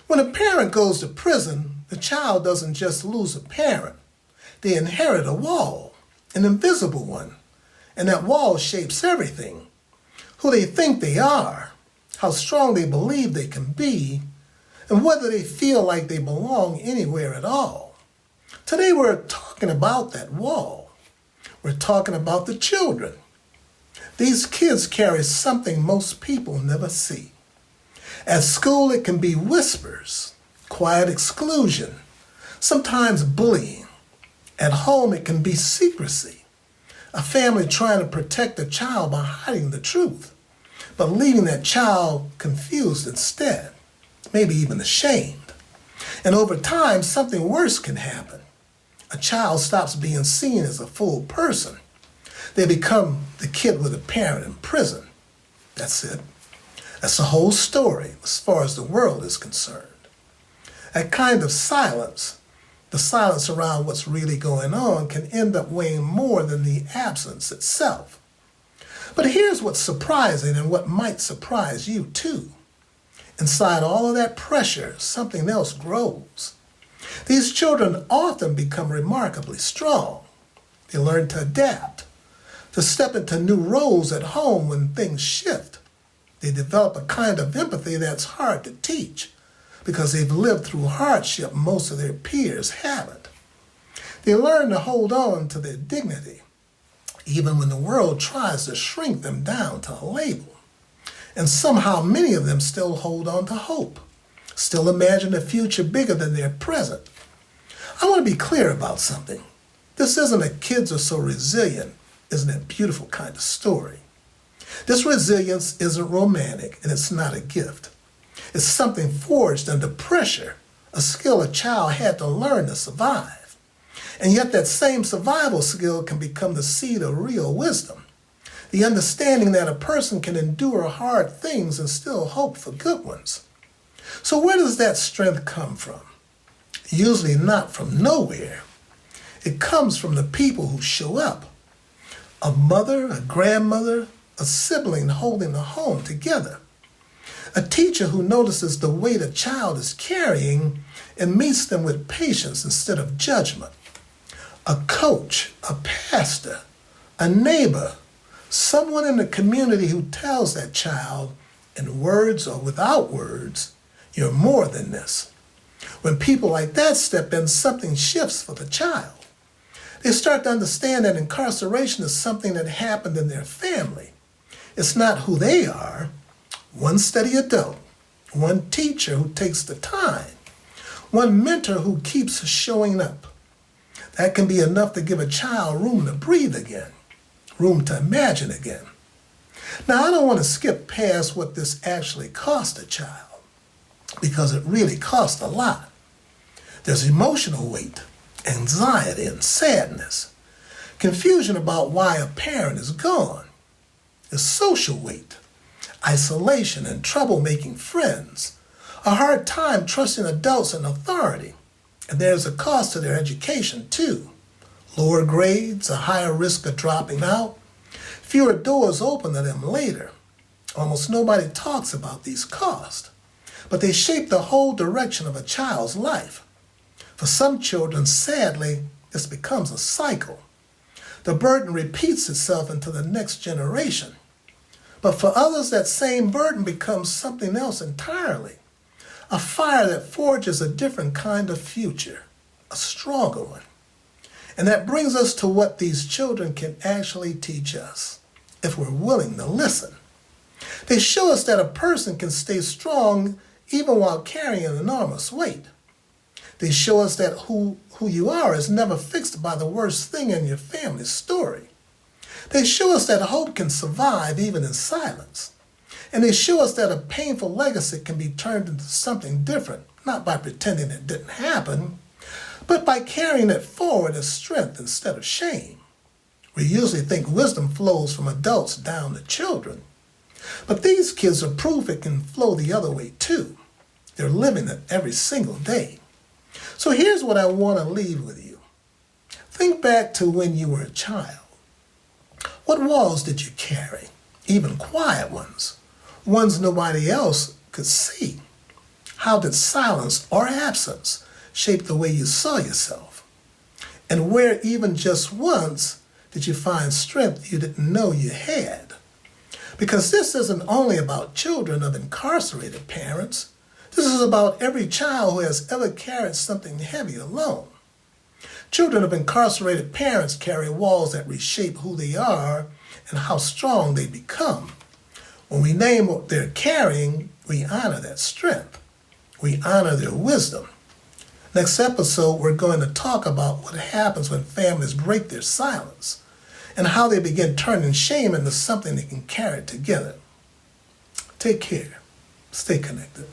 When a parent goes to prison, the child doesn't just lose a parent. They inherit a wall, an invisible one, and that wall shapes everything. Who they think they are, how strong they believe they can be, and whether they feel like they belong anywhere at all. Today we're talking about that wall. We're talking about the children. These kids carry something most people never see. At school, it can be whispers, quiet exclusion, sometimes bullying. At home, it can be secrecy, a family trying to protect a child by hiding the truth, but leaving that child confused instead, maybe even ashamed. And over time, something worse can happen. A child stops being seen as a full person. They become the kid with a parent in prison. That's it. That's the whole story as far as the world is concerned. That kind of silence, the silence around what's really going on, can end up weighing more than the absence itself. But here's what's surprising and what might surprise you too. Inside all of that pressure, something else grows. These children often become remarkably strong. They learn to adapt, to step into new roles at home when things shift. They develop a kind of empathy that's hard to teach because they've lived through hardship most of their peers haven't. They learn to hold on to their dignity, even when the world tries to shrink them down to a label. And somehow many of them still hold on to hope, still imagine a future bigger than their present. I want to be clear about something. This isn't a kids are so resilient, isn't a beautiful kind of story. This resilience isn't romantic and it's not a gift. It's something forged under pressure, a skill a child had to learn to survive. And yet that same survival skill can become the seed of real wisdom. The understanding that a person can endure hard things and still hope for good ones. So where does that strength come from? Usually not from nowhere. It comes from the people who show up. A mother, a grandmother, a sibling holding the home together. A teacher who notices the weight a child is carrying and meets them with patience instead of judgment. A coach, a pastor, a neighbor, someone in the community who tells that child, in words or without words, you're more than this. When people like that step in, something shifts for the child. They start to understand that incarceration is something that happened in their family. It's not who they are. One steady adult, one teacher who takes the time, one mentor who keeps showing up. That can be enough to give a child room to breathe again, room to imagine again. Now, I don't want to skip past what this actually cost a child, because it really cost a lot. There's emotional weight, anxiety and sadness, confusion about why a parent is gone. There's social weight, isolation and trouble making friends, a hard time trusting adults and authority. And there's a cost to their education too. Lower grades, a higher risk of dropping out, fewer doors open to them later. Almost nobody talks about these costs, but they shape the whole direction of a child's life. For some children, sadly, this becomes a cycle. The burden repeats itself into the next generation. But for others, that same burden becomes something else entirely. A fire that forges a different kind of future, a stronger one. And that brings us to what these children can actually teach us, if we're willing to listen. They show us that a person can stay strong even while carrying an enormous weight. They show us that who you are is never fixed by the worst thing in your family's story. They show us that hope can survive even in silence. And they show us that a painful legacy can be turned into something different, not by pretending it didn't happen, but by carrying it forward as strength instead of shame. We usually think wisdom flows from adults down to children. But these kids are proof it can flow the other way too. They're living it every single day. So here's what I want to leave with you. Think back to when you were a child. What walls did you carry? Even quiet ones nobody else could see. How did silence or absence shape the way you saw yourself? And where even just once did you find strength you didn't know you had? Because this isn't only about children of incarcerated parents. This is about every child who has ever carried something heavy alone. Children of incarcerated parents carry walls that reshape who they are and how strong they become. When we name what they're carrying, we honor that strength. We honor their wisdom. Next episode, we're going to talk about what happens when families break their silence and how they begin turning shame into something they can carry together. Take care. Stay connected.